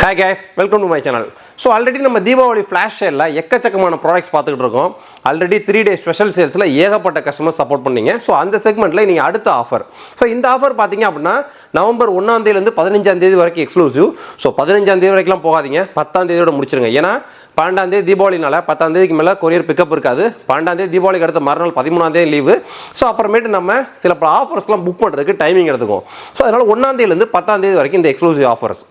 Hi guys, welcome to my channel. So already நம்ம Deepavali flash சேல்ல எக்கச்சக்கமான products பார்த்துக்கிட்டு இருக்கோம். ஆல்ரெடி 3 டே ஸ்பெஷல் சேல்ஸ்ல ஏகப்பட்ட கஸ்டமர் சப்போர்ட் பண்ணீங்க. ஸோ அந்த செக்மெண்ட்ல நீங்க அடுத்த ஆஃபர். ஸோ இந்த ஆஃபர் பார்த்தீங்க அப்படின்னா நவம்பர் 1ஆம் தேதியிலேருந்து 15ஆம் தேதி வரைக்கும் எக்ஸ்க்ளூசிவ். ஸோ 15ஆம் தேதி வரைக்கும்லாம் போகாதீங்க, 10ஆம் தேதியோட முடிச்சிருங்க. ஏன்னா 12ஆம் தேதி தீபாவளினால 10ஆம் தேதிக்கு மேலே கொரியர் பிக்கப் இருக்காது. 12ஆம் தேதி தீபாவளிக்கு அடுத்த மறுநாள் 13ஆம் தேதி லீவு. ஸோ அப்புறமேட்டு நம்ம சில ஆஃபர்ஸ்லாம் புக் பண்ணுறதுக்கு டைமிங் எடுத்துக்கும். ஸோ அதனால் 1ஆம் தேதியிலேருந்து 10ஆம் தேதி வரைக்கும் இந்த எக்ஸ்க்ளூசிவ் ஆஃபர்ஸ்.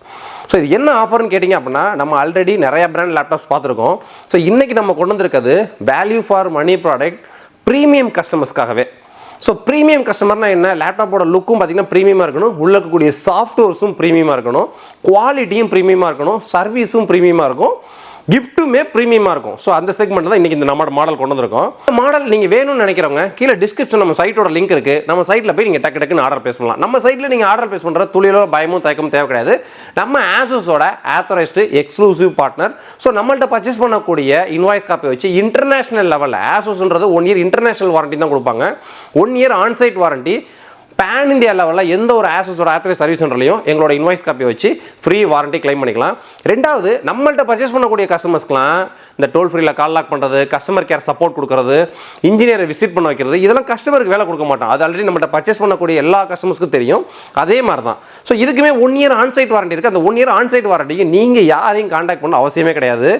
ஸோ இது என்ன ஆஃபர்னு கேட்டிங்க அப்படின்னா நம்ம ஆல்ரெடி நிறைய பிராண்ட் லேப்டாப்ஸ் பார்த்துருக்கோம். ஸோ இன்றைக்கி நம்ம கொண்டு வந்திருக்கிறது value for money product premium கஸ்டமர்ஸ்க்காகவே. ஸோ ப்ரீமியம் கஸ்டமர்னா என்ன, லேப்டாப்போட லுக்கும் பார்த்தீங்கன்னா ப்ரீமியமாக இருக்கணும், உள்ள இருக்கக்கூடிய சாஃப்ட்வேர்ஸும் ப்ரீமியமாக இருக்கணும், குவாலிட்டியும் ப்ரீமியமாக இருக்கணும், சர்வீஸும் ப்ரீமியமாக இருக்கும், கிஃப்ட்டுமே ப்ரீமியமாக இருக்கும். ஸோ அந்த செக்மெண்ட் தான் இன்றைக்கி இந்த நம்ம மாடல் கொண்டு வந்திருக்கோம். இந்த மாடல் நீங்கள் வேணும்னு நினைக்கிறவங்க கீழே டிஸ்கிரிப்ஷன் நம்ம சைட்டோட லிங்க் இருக்குது. நம்ம சைட்டில் போய் நீங்கள் டக்குன்னு ஆர்டர் பேஸ் பண்ணலாம். நம்ம சைட்டில் நீங்கள் ஆர்டர் பேஸ் பண்ணுற துளியிலோ பயமும் தயக்கமும் தேவை கிடையாது. நம்ம ஆசூஸோட ஆத்தரைஸ்டு எக்ஸ்க்ளூசிவ் பார்ட்னர். ஸோ நம்மள்ட்ட பர்ச்சேஸ் பண்ணக்கூடிய இன்வாய்ஸ் காப்பி வச்சு இன்டர்நேஷனல் லெவலில் ஆசூஸ்ன்றது 1 இயர் இன்டர்நேஷனல் வாரண்டி தான் கொடுப்பாங்க. 1 year onsite warranty. Pan India லெவலில் எந்த ஒரு ஆசஸோட ஆத்தரைஸ் சர்வீஸ் சென்டர்லையும் எங்களோட இன்வாய்ஸ் காப்பி வச்சு ஃப்ரீ வாரண்டி கிளைம் பண்ணிக்கலாம். ரெண்டாவது, நம்மள்ட்ட பர்ச்சேஸ் பண்ணக்கூடிய கஸ்டமர்ஸ்க்குலாம் இந்த டோல் ஃப்ரீல கால் லாக் பண்ணுறது, கஸ்டமர் கேர் சப்போர்ட் கொடுக்குறது, இன்ஜினியரை விசிட் பண்ண வைக்கிறது, இதெல்லாம் கஸ்டமருக்கு வேலை கொடுக்க மாட்டோம். அது ஆல்ரெடி நம்மள்ட்ட பர்ச்சேஸ் பண்ணக்கூடிய எல்லா கஸ்டமர்ஸ்க்கும் தெரியும். அதே மாதிரி தான். ஸோ இதுக்குமே 1 இயர் ஆன்சைட் வாரண்டி இருக்குது. அந்த 1 இயர் ஆன்சைட் வாரண்டிக்கு நீங்கள் யாரையும் கான்டாக்ட் பண்ண அவசியமே கிடையாது.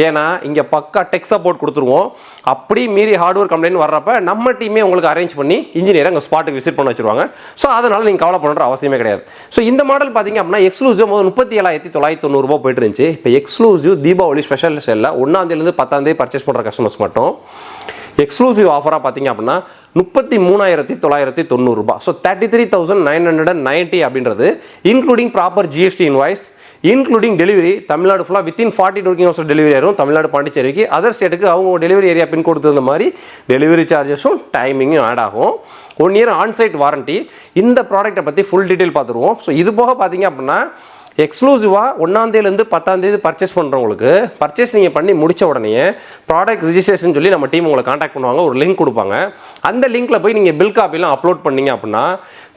ஏன்னா இங்கே பக்கா டெக் சப்போர்ட் கொடுத்துருவோம். அப்படி மீறி ஹார்ட்வேர் கம்ப்ளைண்ட் வர்றப்ப நம்ம டீமே உங்களுக்கு அரேஞ்ச் பண்ணி இன்ஜினியரை அங்கே ஸ்பாட்டுக்கு விசிட் பண்ண வச்சுருவாங்க. ஸோ அதனால் நீங்கள் கவலை பண்ணுற அவசியமே கிடையாது. ஸோ இந்த மாடல் பார்த்தீங்க அப்படின்னா எக்ஸ்க்ளூசிவ் 37,990 ரூபா போயிட்டு இருந்துச்சு. இப்போ எக்ஸ்க்ளூசிவ் தீபாவளி ஸ்பெஷல் சேலில் 1ஆம் தேதியிலேருந்து 10ஆம் தேதி பர்ச்சேஸ் பண்ணுற கஸ்டமர்ஸ் மட்டும் எக்ஸ்க்ளூசிவ் ஆஃபராக பார்த்தீங்க அப்படின்னா 33,990 ரூபா. ஸோ 33,990 அப்படின்றது including proper GST invoice, including delivery. Tamil Nadu ஃபுல்லாக வித்தின் 42 working hours டெலிவரி ஆகும். தமிழ்நாடு பாண்டிச்சேரிக்கு, அதர் ஸ்டேட்டுக்கு அவங்க டெலிவரி ஏரியா பின் கொடுத்தது மாதிரி டெலிவரி சார்ஜஸும் டைமிங்கும் ஆட் ஆகும். 1 இயர் ஆன்சைட் வாரண்டி. இந்த ப்ராடக்ட்டை பற்றி ஃபுல் டீட்டெயில் பார்த்துருவோம். ஸோ இது போக பார்த்தீங்க அப்படின்னா எக்ஸ்க்ளூசிவாக 1ஆம் தேதியிலேருந்து 10ஆம் தேதி பர்ச்சேஸ் பண்ணுறவங்களுக்கு பர்ச்சேஸ் நீங்கள் பண்ணி முடித்த உடனே ப்ராடக்ட் ரிஜிஸ்ட்ரேஷன் சொல்லி நம்ம டீம் உங்களை காண்டாக்ட் பண்ணுவாங்க. ஒரு லிங்க் கொடுப்பாங்க. அந்த லிங்க்கில் போய் நீங்கள் பில் காப்பிலாம் அப்லோட் பண்ணீங்க அப்படின்னா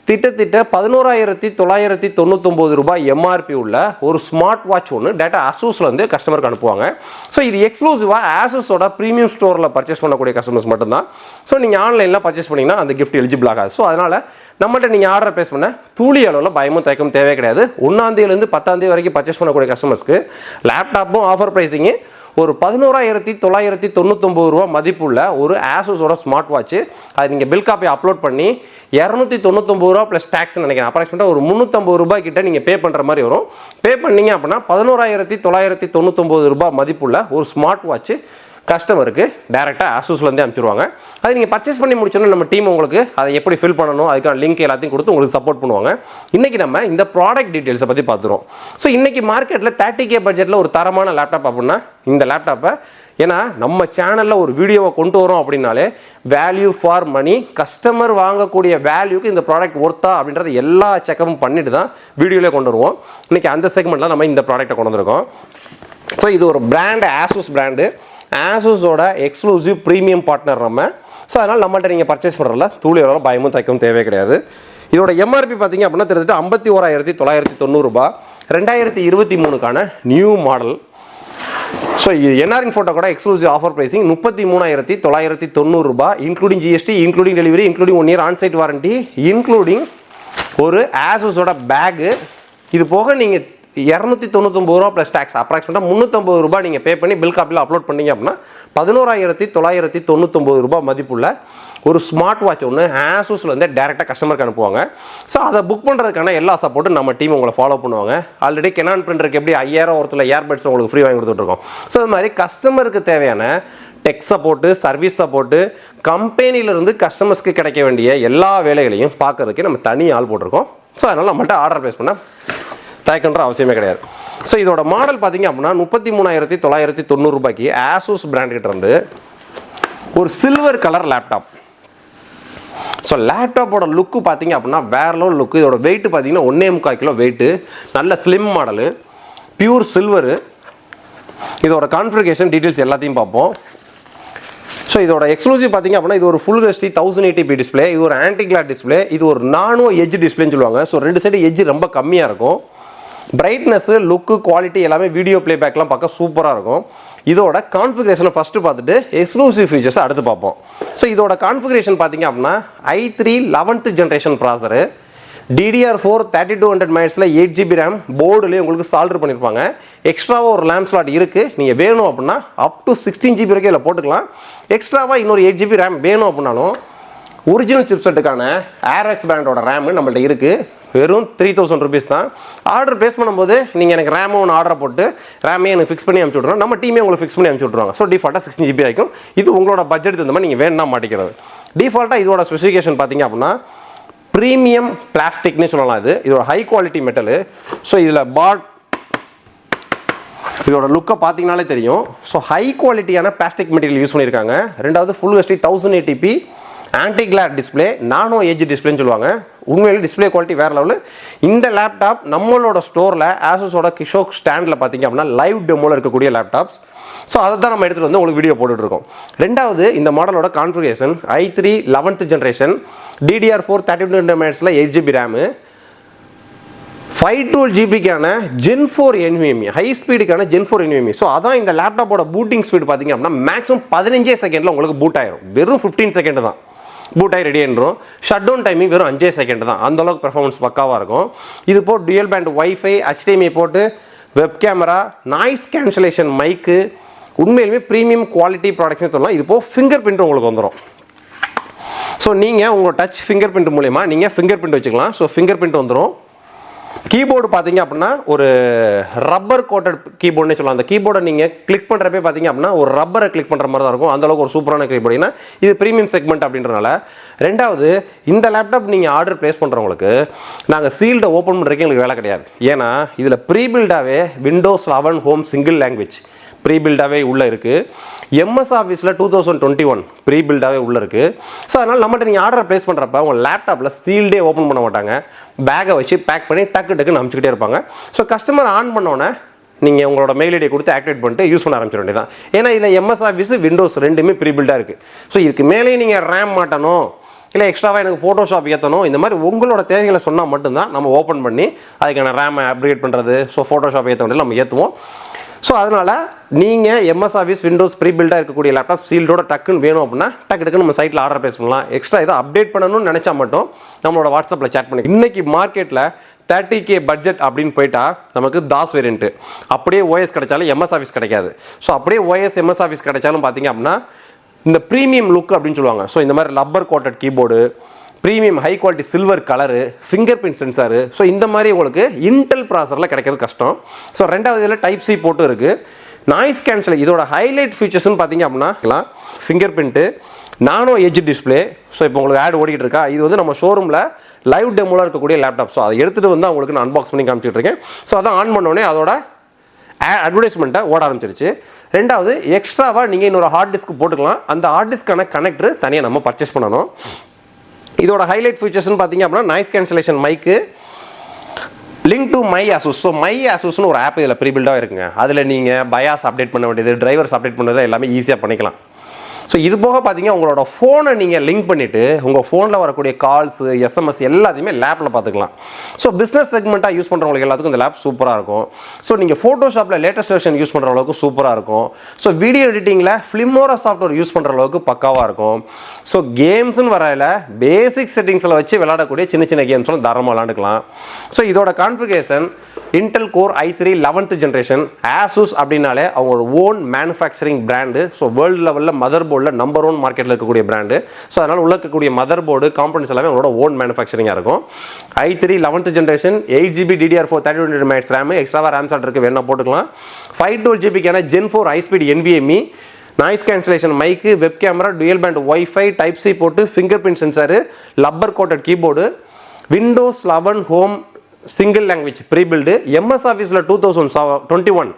திட்டத்திட்ட 11,999 ரூபாய் எம்ஆர்பி உள்ள ஒரு ஸ்மார்ட் வாட்ச் ஒன்று டேட்டா அசூஸில் வந்து கஸ்டமருக்கு அனுப்புவாங்க. ஸோ இது எக்ஸ்க்ளூசிவாக ஆசூஸோட ப்ரீமியம் ஸ்டோரில் பர்ச்சேஸ் பண்ணக்கூடிய கஸ்டமர்ஸ் மட்டும்தான். ஸோ நீங்கள் ஆன்லைனில் பர்ச்சேஸ் பண்ணிங்கன்னா அந்த கிஃப்ட் எலிஜிபிள் ஆகாது. ஸோ அதனால் நம்மள்ட்ட நீங்கள் ஆர்டர் பேஸ் பண்ண தூளி அளவில் பயமும் தயக்கம் தேவை கிடையாது. 1ஆம் தேதியிலேருந்து 10ஆம் தேதி வரைக்கும் பர்ச்சேஸ் பண்ணக்கூடிய கஸ்டமர்ஸ்க்கு லேப்டாப்பும் ஆஃபர் ப்ரைஸிங்கு ஒரு 11,999 ரூபா மதிப்புள்ள ஒரு ஆசூஸோட ஸ்மார்ட் வாட்ச்சு. அது நீங்கள் பில் காப்பி அப்லோட் பண்ணி 299 ரூபா ப்ளஸ் டேக்ஸ்ன்னு நினைக்கிறேன். அப்ராக்சிமேட்டாக ஒரு 350 ரூபாய் கிட்ட நீங்கள் பே பண்ணுற மாதிரி வரும். பே பண்ணீங்க அப்படின்னா 11,999 ரூபாய் மதிப்புள்ள ஒரு ஸ்மார்ட் வாட்ச்சு கஸ்டமருக்கு டேரெக்டாக ஆசூஸ்லேருந்தே அனுப்பிச்சிடுவாங்க. அதை நீங்கள் பர்ச்சேஸ் பண்ணி முடிச்சோன்னா நம்ம டீம் உங்களுக்கு அதை எப்படி ஃபில் பண்ணணும் அதுக்கான லிங்க் எல்லாத்தையும் கொடுத்து உங்களுக்கு சப்போர்ட் பண்ணுவாங்க. இன்றைக்கி நம்ம இந்த ப்ராடக்ட் டீட்டெயில்ஸை பற்றி பார்த்துருவோம். ஸோ இன்றைக்கி மார்க்கெட்டில் 30K பட்ஜெட்டில் ஒரு தரமான லேப்டாப் அப்படின்னா இந்த லேப்டாப்பை, ஏன்னா நம்ம சேனலில் ஒரு வீடியோவை கொண்டு வரோம் அப்படின்னாலே வேல்யூ ஃபார் மணி, கஸ்டமர் வாங்கக்கூடிய வேல்யூக்கு இந்த ப்ராடக்ட் ஒர்த்தா அப்படின்றது எல்லா செக்கப்பும் பண்ணிட்டு தான் வீடியோவிலே கொண்டு வருவோம். இன்றைக்கி அந்த செக்மெண்ட்டில் நம்ம இந்த ப்ராடக்ட்டை கொண்டு வந்திருக்கோம். ஸோ இது ஒரு பிராண்டு, ஆசூஸ் பிராண்டு, ஆசூஸோட எக்ஸ்க்ளூசிவ் ப்ரீமியம் பார்ட்னர் நம்ம. ஸோ அதனால் நம்மள்ட்ட நீங்கள் பர்ச்சேஸ் பண்ணுறதுல தூளி வர பயமும் தைக்கவும் தேவை கிடையாது. இதோட எம்ஆர்பி பார்த்தீங்க அப்படின்னா கிட்டத்தட்ட 51,990 ரூபா. 2023க்கான நியூ மாடல். ஸோ இது என்ஆர்இன் ஃபோட்டோ கூட எக்ஸ்க்ளூசிவ் ஆஃபர் ப்ரைஸிங் 33,990 ரூபா, including GST, including delivery, including 1 year onsite warranty, including ஒரு ஆசூஸோட பேகு. இது போக நீங்கள் 299 ரூபா ப்ளஸ் டேக்ஸ் அப்ராக்சிமேட்டாக 350 ரூபாய் நீங்கள் பே பண்ணி பில் காப்பியில் அப்லோட் பண்ணீங்க அப்படின்னா 11,999 ரூபாய் மதிப்புள்ள ஒரு ஸ்மார்ட் வாட்ச் ஒன்று ஆசூஸ்லேருந்து டேரெக்டாக கஸ்டமருக்கு அனுப்புவாங்க. ஸோ அதை புக் பண்ணுறதுக்கான எல்லா சப்போர்ட்டும் நம்ம டீம் உங்களை ஃபாலோ பண்ணுவாங்க. ஆல்ரெடி கெனான் பிரிண்டருக்கு எப்படி 5,000 ஒருத்தர் ஏர்பட்ஸ் உங்களுக்கு ஃப்ரீ வாங்கி கொடுத்துட்ருக்கோம். ஸோ அது மாதிரி கஸ்டமருக்கு தேவையான டெக் சப்போர்ட்டு, சர்வீஸ் சப்போர்ட்டு, கம்பெனியிலேருந்து கஸ்டமர்ஸ்க்கு கிடைக்க வேண்டிய எல்லா வேலைகளையும் பார்க்கறதுக்கு நம்ம தனி ஆள் போட்டிருக்கோம். ஸோ அதனால் நம்மள்ட்ட ஆர்டர் ப்ளேஸ் பண்ண தயக்கன்ற அவசியமே கிடையாது. ஸோ இதோட மாடல் பார்த்தீங்க அப்படின்னா 33,990 ரூபாய்க்கு ஆசூஸ் பிராண்ட்கிட்ட இருந்து ஒரு சில்வர் கலர் லேப்டாப். ஸோ லேப்டாப்போட லுக்கு பார்த்தீங்க அப்படின்னா வேற லெவல் லுக்கு. இதோட வெயிட் பார்த்தீங்கன்னா 1.25 கிலோ வெயிட்டு, நல்ல ஸ்லிம் மாடலு, பியூர் சில்வரு. இதோட கான்ஃபிகரேஷன் டீட்டெயில்ஸ் எல்லாத்தையும் பார்ப்போம். ஸோ இதோட எக்ஸ்க்ளூசிவ் பார்த்தீங்க அப்படின்னா இது ஒரு ஃபுல் ஹெச்டி 1080p டிஸ்பிளே, இது ஒரு ஆன்டி கிளார் டிஸ்பிளே, இது ஒரு நானோ எட்ஜ் டிஸ்பிளேன்னு சொல்லுவாங்க. ஸோ 2 சைடு எட்ஜ் ரொம்ப கம்மியாக இருக்கும். பிரைட்னஸ், லுக்கு, குவாலிட்டி எல்லாமே வீடியோ பிளேபேக்லாம் பார்க்க சூப்பராக இருக்கும். இதோட கான்ஃபிகரேஷனை ஃபஸ்ட்டு பார்த்துட்டு எக்ஸ்க்ளூசிவ் ஃபீச்சர்ஸை அடுத்து பார்ப்போம். ஸோ இதோட கான்ஃபிகரேஷன் பார்த்தீங்க அப்படின்னா i3 11th generation processor, DDR4 3200 MHz 8GB RAM போர்டுலேயே உங்களுக்கு சால்டர் பண்ணியிருப்பாங்க. எக்ஸ்ட்ராவாக ஒரு லேம் ஸ்லாட் இருக்குது. நீங்கள் வேணும் அப்படின்னா அப் டு 16GB வரைக்கும் இதில் போட்டுக்கலாம். எக்ஸ்ட்ராவாக இன்னொரு 8GB RAM வேணும் அப்படின்னாலும் ஒரிஜினல் சிப்செட்டுக்கான ARX பிராண்டோட ரேமு நம்மள்ட்ட இருக்குது. வெறும் 3000 rupees தான். ஆர்டர் ப்ளேஸ் பண்ணும்போது நீங்கள் எனக்கு ரேமு ஒன்று ஆர்டரை போட்டு ரேமே எனக்கு ஃபிக்ஸ் பண்ணி அனுப்பிச்சி விட்ருவோம். நம்ம டீமே உங்களுக்கு ஃபிக்ஸ் பண்ணி அனுப்பிச்சி விட்ருவாங்க. ஸோ டிஃபால்ட்டாக 16GB ஆகிக்கும். இது உங்களோட பட்ஜெட் தகுந்த மாதிரி நீங்கள் வேணும்னா மாட்டிக்கிறது. டிஃபால்ட்டாக இதோட ஸ்பெசிஃபிகேஷன் பார்த்தீங்க அப்படின்னா ப்ரீமியம் பிளாஸ்டிக்னு சொல்லலாம். இதோட ஹை குவாலிட்டி மெட்டலு. ஸோ இதில் இதோட லுக்கை பார்த்தீங்கனாலே தெரியும். ஸோ ஹை குவாலிட்டியான பிளாஸ்டிக் மெட்டீரியல் யூஸ் பண்ணியிருக்காங்க. ரெண்டாவது full HD 1080p anti glare display, nano edge டிஸ்பிளேன்னு சொல்லுவாங்க. உண்மையிலே டிஸ்பிளே குவாலிட்டி வேறு லெவலு. இந்த லேப்டாப் நம்மளோட ஸ்டோரில் ஆசூஸோட கிஷோக் ஸ்டாண்டில் பார்த்தீங்க அப்படின்னா லைவ் டெமோவில் இருக்கக்கூடிய லேப்டாப்ஸ். ஸோ அதை தான் நம்ம எடுத்துகிட்டு வந்து உங்களுக்கு வீடியோ போட்டுட்ருக்கோம். ரெண்டாவது இந்த மாடலோட configuration i3 11th generation, DDR4 3200 MHz 8GB RAM, 512GBக்கான Gen 4 NVMe, ஹை ஸ்பீடுக்கான Gen 4 NVMe. ஸோ அதான் இந்த லேப்டாப்போட பூட்டிங் ஸ்பீடு பார்த்தீங்க அப்படின்னா மேக்ஸிமம் 15 செகண்டில் உங்களுக்கு பூட் ஆயிரும். வெறும் 15 செகண்ட் தான் பூட் ஆகி ரெடி ஆகிடும். ஷட் டவுன் டைமிங் வெறும் 5 செகண்ட் தான். அந்தளவுக்கு பெர்ஃபார்மன்ஸ் பக்காவாக இருக்கும். இது போட்டு டுயல் பேண்ட் வைஃபை, HDMI போட்டு, வெப் கேமரா, நாய்ஸ் கேன்சலேஷன் மைக்கு, உண்மையிலுமே ப்ரீமியம் குவாலிட்டி ப்ராடக்ட்ஸ்னு சொல்லலாம். இது போக ஃபிங்கர் பிரிண்ட் உங்களுக்கு வந்துடும். ஸோ நீங்கள் உங்கள் டச் ஃபிங்கர் பிரிண்ட் மூலமா நீங்கள் ஃபிங்கர் பிரிண்ட் வச்சுக்கலாம். ஸோ ஃபிங்கர் பிரிண்ட் வந்துடும். கீபோர்டு பார்த்தீங்க அப்படின்னா ஒரு ரப்பர் கோட்டட் கீபோர்டுன்னு சொல்லலாம். அந்த கீபோர்டை நீங்கள் கிளிக் பண்ணுறப்பே பார்த்தீங்க அப்படின்னா ஒரு ரப்பரை கிளிக் பண்ணுற மாதிரி தான் இருக்கும். அந்தளவுக்கு ஒரு சூப்பரான கீபோர்டுனா இது ப்ரீமியம் செக்மெண்ட் அப்படின்றனால. ரெண்டாவது இந்த லேப்டாப் நீங்கள் ஆர்டர் ப்ளேஸ் பண்ணுறவங்களுக்கு நாங்கள் சீல்டை ஓப்பன் பண்ணுறதுக்கு எங்களுக்கு வேலை கிடையாது. ஏன்னா இதில் ப்ரீபில்டாகவே Windows 11 ஹோம் சிங்கிள் லாங்குவேஜ் ப்ரீபில்டாகவே உள்ளே இருக்குது. MS ஆஃபீஸில் 2021 ப்ரீபில்டாகவே உள்ளே இருக்குது. ஸோ அதனால் நம்மகிட்ட நீங்கள் ஆர்டர் ப்ளேஸ் பண்ணுறப்ப உங்கள் லேப்டாப்பில் சீல்டே ஓப்பன் பண்ண மாட்டாங்க. பேக்கை வச்சு பேக் பண்ணி டக்குன்னு அனுப்பிச்சிக்கிட்டே இருப்பாங்க. ஸோ கஸ்டமர் ஆன் பண்ணோன்னே நீங்கள் உங்களோட மெயில் ஐடியை கொடுத்து ஆக்டிவேட் பண்ணிட்டு யூஸ் பண்ண ஆரம்பிச்சிட வேண்டியதான். ஏன்னா இதில் MS ஆஃபீஸ் Windows ரெண்டுமே ப்ரீபில்டாக இருக்குது. ஸோ இதுக்கு மேலேயும் நீங்கள் ரேம் மாட்டணும், இல்லை எக்ஸ்ட்ராவாக எனக்கு ஃபோட்டோஷாப் ஏற்றணும், இந்த மாதிரி உங்களோட தேவைகளை சொன்னால் மட்டும்தான் நம்ம ஓப்பன் பண்ணி அதுக்கான ரேமை அப்கிரேட் பண்ணுறது, ஸோ ஃபோட்டோஷாப் ஏற்ற வேண்டியது நம்ம ஏற்றுவோம். ஸோ அதனால் நீங்கள் MS ஆஃபீஸ் Windows ப்ரீபில்டாக இருக்கக்கூடிய லேப்டாப் சீல்டோட டக்குன்னு வேணும் அப்படின்னா டக்குன்னு நம்ம சைட்டில் ஆர்டர் ப்ளேஸ் பண்ணலாம். எக்ஸ்ட்ரா இதை அப்டேட் பண்ணணும்னு நினச்சா மட்டும் நம்மளோட வாட்ஸ்அப்பில் சேட் பண்ணி. இன்றைக்கி மார்க்கெட்டில் 30K பட்ஜெட் அப்படின்னு போயிட்டா நமக்கு தாஸ் வேரியன்ட்டு அப்படியே OS கிடைச்சாலும் MS ஆஃபீஸ் கிடைக்காது. ஸோ அப்படியே OS MS ஆஃபீஸ் கிடைச்சாலும் பார்த்தீங்க அப்படின்னா இந்த ப்ரீமியம் லுக் அப்படின்னு சொல்லுவாங்க. ஸோ இந்த மாதிரி rubber coated keyboard, premium high quality silver colour, finger print sensor, so இந்த மாதிரி உங்களுக்கு இன்டெல் ப்ராசரில் கிடைக்கிறது கஷ்டம். ஸோ ரெண்டாவது இதில் டைப் சி போட்டு இருக்குது. நாய்ஸ் கேன்சல் இதோட ஹைலைட் ஃபீச்சர்ஸ்னு பார்த்தீங்க அப்படின்னா ஃபிங்கர் பிரிண்ட்டு, நானோ ஏஜ் டிஸ்பிளே. ஸோ இப்போ உங்களுக்கு ஆட் ஓடிக்கிட்டு இருக்கா, இது வந்து நம்ம ஷோரூமில் லைவ் டெமோவில் இருக்கக்கூடிய லேப்டாப். ஸோ அதை எடுத்துகிட்டு வந்து உங்களுக்கு நான் அன்பாக்ஸ் பண்ணி காமிச்சிட்டு இருக்கேன். ஸோ அதான் ஆன் பண்ணோடனே அதோட அட்வர்டைஸ்மெண்ட்டை ஓட ஆரம்பிச்சிருச்சு. ரெண்டாவது எக்ஸ்ட்ராவாக நீங்கள் இன்னொரு ஹார்ட் டிஸ்க் போட்டுக்கலாம். அந்த ஹார்ட் டிஸ்க்கான கனெக்டர் தனியாக நம்ம பர்ச்சேஸ் பண்ணணும். இதோட ஹைலைட் ஃபீச்சர்ஸ்னு பார்த்தீங்க அப்படின்னா noise cancellation mic, link to my Asus. So my ஆசூஸ்னு ஒரு ஆப் இதில் ப்ரீபில்டாக இருக்குங்க. அதில் நீங்கள் பயாஸ் அப்டேட் பண்ண வேண்டியது, டிரைவர்ஸ் அப்டேட் பண்ணுறது எல்லாமே ஈஸியாக பண்ணிக்கலாம். ஸோ இது போக பார்த்தீங்கன்னா உங்களோட ஃபோனை நீங்கள் லிங்க் பண்ணிவிட்டு உங்கள் ஃபோனில் வரக்கூடிய கால்ஸு, SMS எல்லாத்தையுமே லேப்பில் பார்த்துக்கலாம். ஸோ பிஸ்னஸ் செக்மெண்ட்டாக யூஸ் பண்ணுறவங்களுக்கு எல்லாத்துக்கும் இந்த லேப் சூப்பராக இருக்கும். ஸோ நீங்கள் ஃபோட்டோஷாப்பில் லேட்டஸ்ட் வெர்ஷன் யூஸ் பண்ணுற அளவுக்கு சூப்பராக இருக்கும். ஸோ வீடியோ எடிட்டிங்கில் ஃபிலிமோரா சாஃப்ட்வேர் யூஸ் பண்ணுற அளவுக்கு பக்காவாக இருக்கும். ஸோ கேம்ஸ்னு வரையில் பேசிக் செட்டிங்ஸில் வச்சு விளையாடக்கூடிய சின்ன சின்ன கேம்ஸ்லாம் தாராளமாக விளையாண்டுக்கலாம். ஸோ இதோட configuration Intel core i3 11th generation. Asus அப்படின்னாலே அவங்களோட own manufacturing brand. So world லெவலில் மதர் போர்டில் நம்பர் 1 மார்க்கெட்டில் இருக்கக்கூடிய பிராண்டு. ஸோ அதனால் உள்ள இருக்கக்கூடிய மதர் போர்டு காம்பனன்ட்ஸ் எல்லாமே அவங்களோட ஓன் மேனுஃபேக்சரிங்காக இருக்கும். i3 11th generation, 8GB DDR4 3200 MHz RAM, எக்ஸ்ட்ராவாக ரேம் ஸ்லாட் இருக்குது, வேணா போட்டுக்கலாம். 512GBக்கான Gen 4 high speed NVMe, noise cancellation mic, web camera, dual band wifi, type C போட்டு, finger print sensor, rubber coated keyboard, Windows 11 home single language prebuilt, MS ஆஃபீஸில் 2021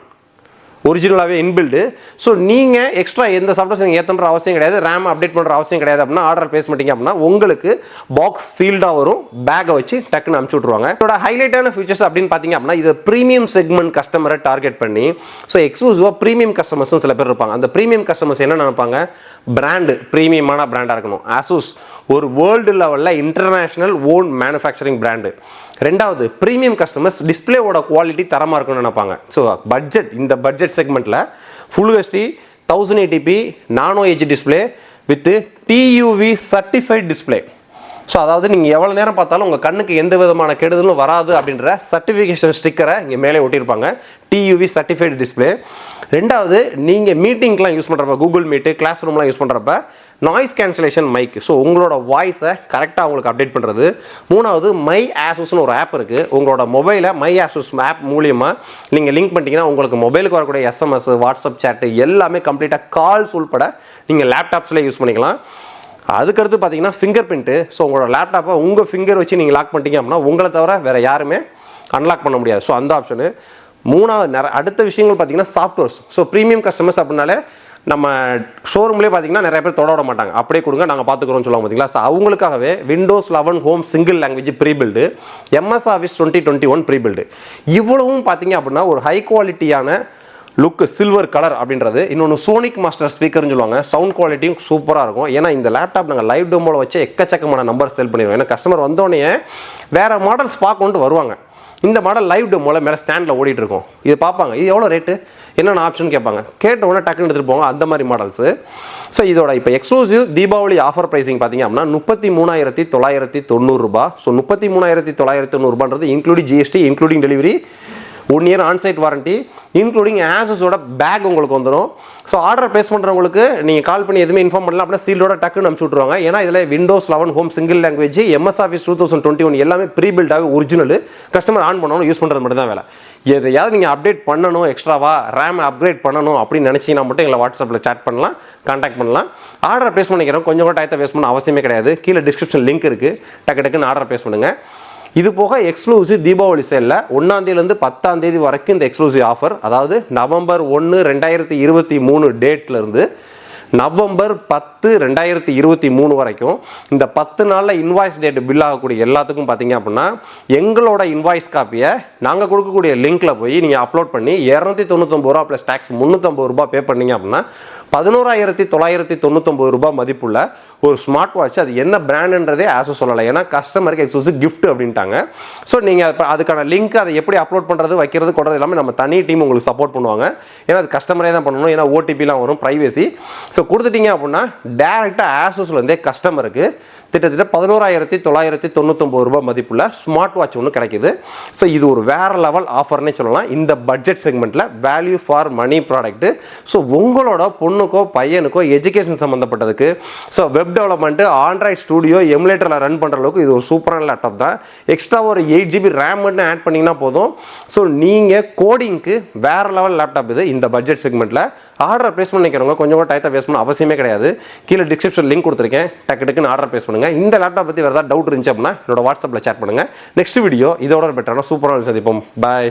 ஒரிஜினலாகவே inbuilt. So நீங்கள் extra எந்த softwares நீங்கள் ஏற்றுற அவசியம் கிடையாது, ரேம் அப்டேட் பண்ணுற அவசியம் கிடையாது. அப்படின்னா ஆர்டர் ப்ளேஸ் பண்ணிட்டீங்க அப்படின்னா உங்களுக்கு பாக்ஸ் சீல்டாக வரும், பேக்கை வச்சு டக்குன்னு அனுப்பிச்சி விட்ருவாங்க. இதோட ஹைலைட்டான ஃபீச்சர்ஸ் அப்படின்னு பார்த்தீங்க அப்படின்னா இது ப்ரீமியம் செக்மெண்ட் கஸ்டமரை டார்கெட் பண்ணி, ஸோ எக்ஸ்க்ளூசிவாக ப்ரீமியம் கஸ்டமர்ஸும் சில பேர் இருப்பாங்க. அந்த ப்ரீமியம் கஸ்டமர்ஸ் என்ன நினைப்பாங்க, பிராண்டு ப்ரீமியமான பிராண்டாக இருக்கணும். ஆசூஸ் ஒரு வேர்ல்டு லெவலில் இன்டர்நேஷனல் ஓன் மேனுஃபேக்சரிங் பிராண்டு. ரெண்டாவது ப்ரீமியம் கஸ்டமர்ஸ் டிஸ்பிளேவோட குவாலிட்டி தரமாக இருக்கும்னு நினைப்பாங்க. ஸோ இந்த பட்ஜெட் செக்மெண்ட்டில் full HD 1080p nano edge display with TUV certified display. So அதாவது நீங்கள் எவ்வளோ நேரம் பார்த்தாலும் உங்கள் கண்ணுக்கு எந்த விதமான கெடுதலும் வராது அப்படின்ற சர்டிஃபிகேஷன் ஸ்டிக்கரை இங்கே மேலே ஒட்டியிருப்பாங்க. TUV certified display. ரெண்டாவது நீங்கள் மீட்டிங்லாம் யூஸ் பண்ணுறப்ப, கூகுள் மீட்டு, கிளாஸ் ரூம்லாம் யூஸ் பண்ணுறப்ப நாய்ஸ் கேன்சலேஷன் மைக். ஸோ உங்களோட வாய்ஸை கரெக்டாக உங்களுக்கு அப்டேட் பண்ணுறது. மூணாவது மை ஆசூஸ்னு ஒரு ஆப் இருக்குது. உங்களோட மொபைலை மை ஆசூஸ் ஆப் மூலியமாக நீங்கள் லிங்க் பண்ணிட்டீங்கன்னா உங்களுக்கு மொபைலுக்கு வரக்கூடிய SMS, வாட்ஸ்அப் சேட்டு எல்லாமே கம்ப்ளீட்டாக கால்ஸ் உள்பட நீங்கள் லேப்டாப்ஸில் யூஸ் பண்ணிக்கலாம். அதுக்கடுத்து பார்த்தீங்கன்னா ஃபிங்கர் பிரிண்ட்டு. ஸோ உங்களோட லேப்டாப்பை உங்கள் ஃபிங்கர் வச்சு நீங்கள் லாக் பண்ணிட்டீங்க அப்படின்னா உங்களை தவிர வேறு யாருமே அன்லாக் பண்ண முடியாது. ஸோ அந்த ஆப்ஷனு. மூணாவது அடுத்த விஷயங்கள் பார்த்தீங்கன்னா சாஃப்ட்வேர்ஸ். ஸோ ப்ரீமியம் கஸ்டமர்ஸ் அப்படின்னாலே நம்ம ஷோரூம்லேயே பார்த்தீங்கன்னா நிறைய பேர் தொட விட மாட்டாங்க. அப்படியே கொடுங்க நாங்கள் பார்த்துக்குறோம்னு சொல்லுவாங்க பார்த்தீங்களா. ஸோ அவங்களுக்காகவே Windows 11 home single language prebuilt, MS Office 2021 prebuilt. இவ்வளவும் பார்த்தீங்க அப்படின்னா ஒரு ஹை குவாலிட்டியான லுக், சில்வர் கலர் அப்படின்றது. இன்னொன்று சோனிக் மாஸ்டர் ஸ்பீக்கர்னு சொல்லுவாங்க. சவுண்ட் குவாலிட்டியும் சூப்பராக இருக்கும். ஏன்னா இந்த லேப்டாப் நாங்கள் லைவ் டெமோவில் வச்சு எக்கச்சக்கமான நம்பர் செல் பண்ணிடுவோம். ஏன்னா கஸ்டமர் வந்தோடனே வேறு மாடல்ஸ் பார்க்கணுன்ட்டு வருவாங்க. இந்த மாடல் லைவ் டெமோவில் மேலே ஸ்டாண்டில் ஓடிட்டு இருக்கும். இது பார்ப்பாங்க, இது எவ்வளோ ரேட்டு, என்னென்ன ஆப்ஷன் கேட்பாங்க. கேட்ட உடனே டக்குன்னு எடுத்துகிட்டு போவாங்க. அந்த மாதிரி மாடல்ஸு. ஸோ இதோட இப்போ எக்ஸ்க்ளூசிவ் தீபாவளி ஆஃபர் ப்ரைஸிங் பார்த்தீங்க அப்படின்னா 33,990 ரூபா. So 33,990 including GST, including delivery, 1 year onsite warranty, including ஆசஸோட பேக் உங்களுக்கு வந்துடும். ஸோ ஆர்டர் ப்ளேஸ் பண்ணுறவங்களுக்கு நீங்கள் கால் பண்ணி எதுவுமே இன்ஃபார்ம் பண்ணலாம் அப்படின்னா சீல்டோட டக்குன்னு அனுப்பிச்சு விட்ருவாங்க. ஏன்னா இதில் Windows 11 home single language, MS Office 2021 எல்லாமே ப்ரீபில்டாகவே ஒரிஜினல். கஸ்டமர் ஆன் பண்ணணும், யூஸ் பண்ணுறது மட்டும் தான் வேலை. எதையாவது நீங்கள் அப்டேட் பண்ணணும், எக்ஸ்ட்ராவா ரேம் அப்கிரேட் பண்ணணும் அப்படின்னு நினச்சிங்கன்னா மட்டும் எங்களை வாட்ஸ்அப்பில் சேட் பண்ணலாம், கான்டாக்ட் பண்ணலாம். ஆர்டர் ப்ளேஸ் பண்ணிக்கிறோம், கொஞ்சம் கூட டயத்தை வேஸ்ட் பண்ண அவசியமே கிடையாது. கீழே டிஸ்கிரிப்ஷன் லிங்க் இருக்குது, டக்குன்னு ஆர்டர் ப்ளேஸ் பண்ணுங்கள். இது போக எக்ஸ்க்ளூசிவ் தீபாவளி சேலில் 1ஆம் தேதியிலேருந்து 10ஆம் தேதி வரைக்கும் இந்த எக்ஸ்க்ளூசிவ் ஆஃபர், அதாவது நவம்பர் 1, 2023 டேட்லேருந்து நவம்பர் 10, 2023 வரைக்கும் இந்த 10 நாளில் இன்வாய்ஸ் டேட் பில் ஆகக்கூடிய எல்லாத்துக்கும் பார்த்தீங்க அப்படின்னா எங்களோட இன்வாய்ஸ் காப்பியை நாங்கள் கொடுக்கக்கூடிய லிங்க்கில் போய் நீங்கள் அப்லோட் பண்ணி 299 ரூபா ப்ளஸ் டேக்ஸ் 350 ரூபா பே பண்ணீங்க அப்படின்னா 11,990 ரூபாய் மதிப்புள்ள ஒரு ஸ்மார்ட் வாட்ச். அது என்ன பிராண்டுன்றதே ஆசஸ் சொல்லலை, ஏன்னா கஸ்டமருக்கு எக்ஸ்க்ளூசிவ் கிஃப்ட் அப்படின்ட்டாங்க. ஸோ நீங்கள் அதுக்கான லிங்க் அதை எப்படி அப்லோட் பண்ணுறது, வைக்கிறது, கொடுறது எல்லாமே நம்ம தனி டீம் உங்களுக்கு சப்போர்ட் பண்ணுவாங்க. ஏன்னா அது கஸ்டமரே தான் பண்ணணும், ஏன்னா OTPலாம் வரும், ப்ரைவேசி. ஸோ கொடுத்துட்டீங்க அப்படின்னா டேரெக்டாக ஆசஸ்லேருந்தே கஸ்டமருக்கு கிட்டத்தட்ட 11,990 ரூபாய் மதிப்புள்ள ஸ்மார்ட் வாட்ச் ஒன்று கிடைக்குது. ஸோ இது ஒரு வேற லெவல் ஆஃபர்னே சொல்லலாம் இந்த பட்ஜெட் செக்மெண்ட்டில். Value for money product. So உங்களோட பொண்ணுக்கோ பையனுக்கோ எஜுகேஷன் சம்மந்தப்பட்டதுக்கு, so web development, Android Studio, எமுலேட்டரில் ரன் பண்ணுற அளவுக்கு இது ஒரு சூப்பரான லேப்டாப் தான். எக்ஸ்ட்ரா ஒரு 8GB ரேம் மட்டும் ஆட் பண்ணிங்கன்னா போதும். ஸோ நீங்கள் கோடிங்க்கு வேற லெவல் லேப்டாப் இது இந்த பட்ஜெட் செக்மெண்ட்டில். ஆர்டர் ப்ளேஸ் பண்ணிக்கிறவங்க கொஞ்சம் கூட டயத்தை வேஸ்ட் பண்ண அவசியமே கிடையாது. கீழே டிஸ்கிரிப்ஷன் லிங்க் கொடுத்துருக்கேன், டக்குன்னு ஆர்டர் ப்ளேஸ் பண்ணுங்கள். இந்த லேப்டாப் பற்றி வேறு ஏதாவது டவுட் இருந்துச்சு அப்படின்னா என்னோட வாட்ஸ்அப்பில் சேட் பண்ணுங்கள். நெக்ஸ்ட் வீடியோ இதோட பெட்டரான சூப்பரான சந்திப்போம். பாய்.